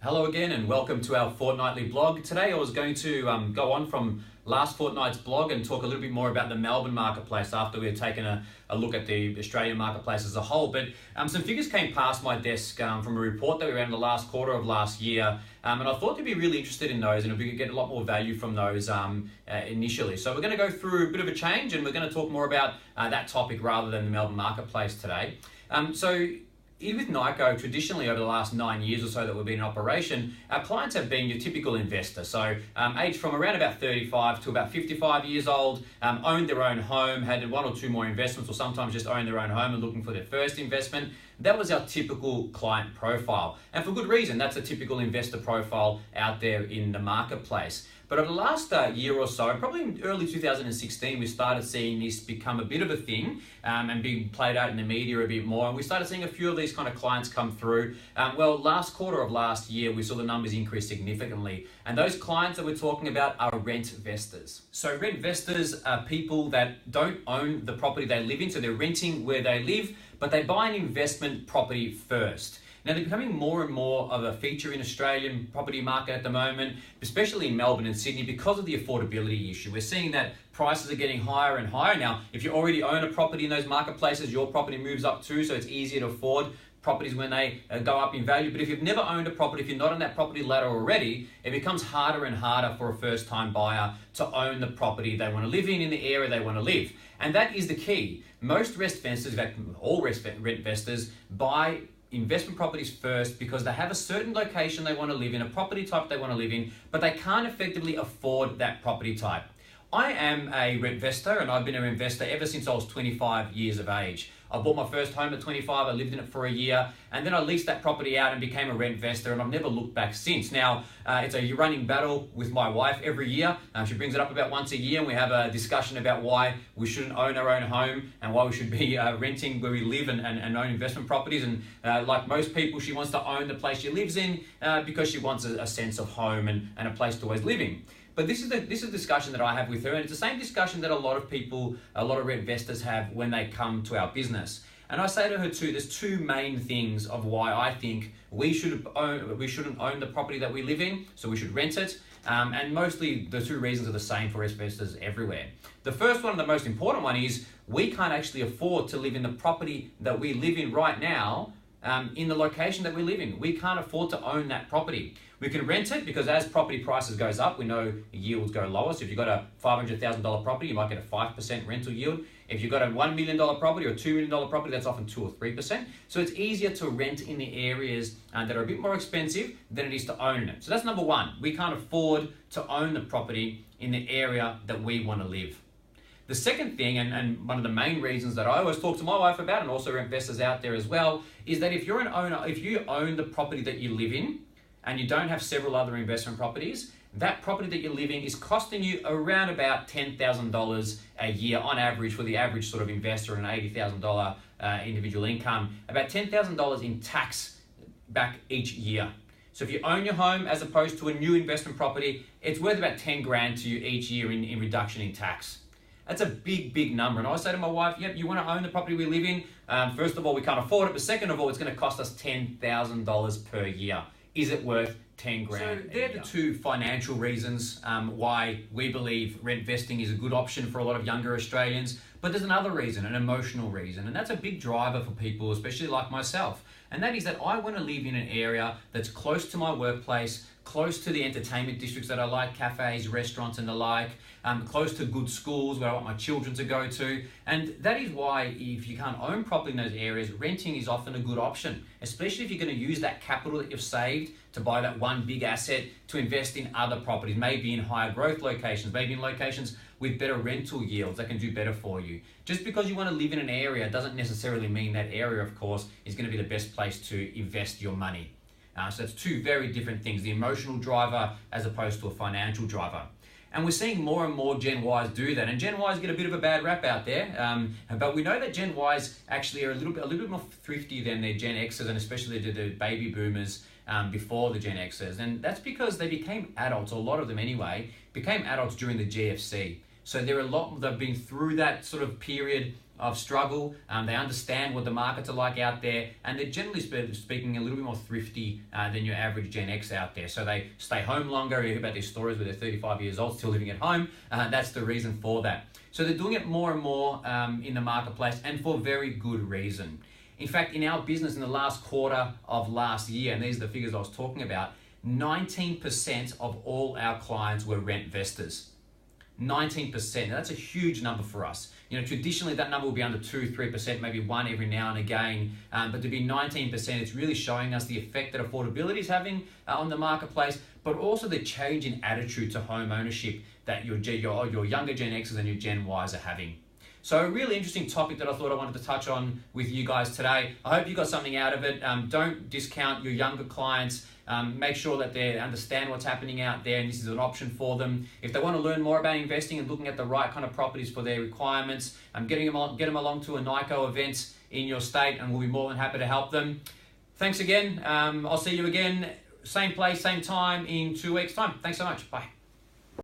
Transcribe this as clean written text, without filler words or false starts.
Hello again and welcome to our fortnightly blog. Today I was going to go on from last fortnight's blog and talk a little bit more about the Melbourne marketplace after we had taken a look at the Australian marketplace as a whole. But some figures came past my desk from a report that we ran in the last quarter of last year, and I thought you'd be really interested in those and we could get a lot more value from those initially. So we're going to go through a bit of a change and we're going to talk more about that topic rather than the Melbourne marketplace today. With Nyko, traditionally over the last 9 years or so that we've been in operation, our clients have been your typical investor. So aged from around about 35 to about 55 years old, owned their own home, had one or two more investments, or sometimes just owned their own home and looking for their first investment. That was our typical client profile. And for good reason, that's a typical investor profile out there in the marketplace. But over the last year or so, probably in early 2016, we started seeing this become a bit of a thing and being played out in the media a bit more. And we started seeing a few of these kind of clients come through. Last quarter of last year, we saw the numbers increase significantly. And those clients that we're talking about are rentvestors. So rentvestors are people that don't own the property they live in. So they're renting where they live, but they buy an investment property first. Now, they're becoming more and more of a feature in Australian property market at the moment, especially in Melbourne and Sydney, because of the affordability issue. We're seeing that prices are getting higher and higher. Now, if you already own a property in those marketplaces, your property moves up too, so it's easier to afford properties when they go up in value. But if you've never owned a property, if you're not on that property ladder already, it becomes harder and harder for a first-time buyer to own the property they want to live in the area they want to live. And that is the key. Most rentvestors, in fact, all rentvestors, buy investment properties first because they have a certain location they want to live in, a property type they want to live in, but they can't effectively afford that property type. I am a rentvestor and I've been an investor ever since I was 25 years of age. I bought my first home at 25, I lived in it for a year, and then I leased that property out and became a rentvestor, and I've never looked back since. Now, it's a running battle with my wife every year. She brings it up about once a year, and we have a discussion about why we shouldn't own our own home and why we should be renting where we live and own investment properties. And like most people, she wants to own the place she lives in because she wants a sense of home and a place to always live in. But this is a discussion that I have with her, and it's the same discussion that a lot of people, a lot of rentvestors have when they come to our business. And I say to her too, there's two main things of why I think we shouldn't own the property that we live in, so we should rent it. And mostly the two reasons are the same for investors everywhere. The first one, and the most important one, is we can't actually afford to live in the property that we live in right now. In the location that we live in. We can't afford to own that property. We can rent it because as property prices goes up, we know yields go lower. So if you've got a $500,000 property, you might get a 5% rental yield. If you've got a $1 million property or a $2 million property, that's often 2 or 3%. So it's easier to rent in the areas that are a bit more expensive than it is to own it. So that's number one. We can't afford to own the property in the area that we want to live. The second thing, and one of the main reasons that I always talk to my wife about, and also investors out there as well, is that if you're an owner, if you own the property that you live in, and you don't have several other investment properties, that property that you're living is costing you around about $10,000 a year on average for the average sort of investor and an $80,000 individual income, about $10,000 in tax back each year. So if you own your home as opposed to a new investment property, it's worth about 10 grand to you each year in reduction in tax. That's a big, big number. And I say to my wife, yep, you want to own the property we live in? First of all, we can't afford it. But second of all, it's going to cost us $10,000 per year. Is it worth 10 grand? So they're the two financial reasons why we believe rentvesting is a good option for a lot of younger Australians. But there's another reason, an emotional reason. And that's a big driver for people, especially like myself. And that is that I want to live in an area that's close to my workplace, close to the entertainment districts that I like, cafes, restaurants and the like, close to good schools where I want my children to go to. And that is why if you can't own property in those areas, renting is often a good option, especially if you're going to use that capital that you've saved to buy that one big asset to invest in other properties, maybe in higher growth locations, maybe in locations with better rental yields that can do better for you. Just because you want to live in an area doesn't necessarily mean that area, of course, is going to be the best place to invest your money. So it's two very different things, the emotional driver as opposed to a financial driver. And we're seeing more and more Gen Ys do that. And Gen Ys get a bit of a bad rap out there. But we know that Gen Ys actually are a little bit more thrifty than their Gen Xs, and especially the baby boomers before the Gen Xs. And that's because they became adults, or a lot of them anyway, became adults during the GFC. So they've been through that sort of period of struggle. They understand what the markets are like out there, and they're generally speaking a little bit more thrifty than your average Gen X out there. So they stay home longer. You hear about these stories where they're 35 years old, still living at home. That's the reason for that. So they're doing it more and more in the marketplace, and for very good reason. In fact, in our business in the last quarter of last year, and these are the figures I was talking about, 19% of all our clients were Rentvestors. 19%. Now, that's a huge number for us. Traditionally that number will be under 2-3%, maybe one every now and again. But to be 19%, it's really showing us the effect that affordability is having on the marketplace, but also the change in attitude to home ownership that your younger Gen X's and your Gen Y's are having. So a really interesting topic that I thought I wanted to touch on with you guys today. I hope you got something out of it. Don't discount your younger clients. Make sure that they understand what's happening out there, and this is an option for them. If they want to learn more about investing and looking at the right kind of properties for their requirements, get them along to a NICO event in your state, and we'll be more than happy to help them. Thanks again. I'll see you again, same place, same time in 2 weeks' time. Thanks so much. Bye.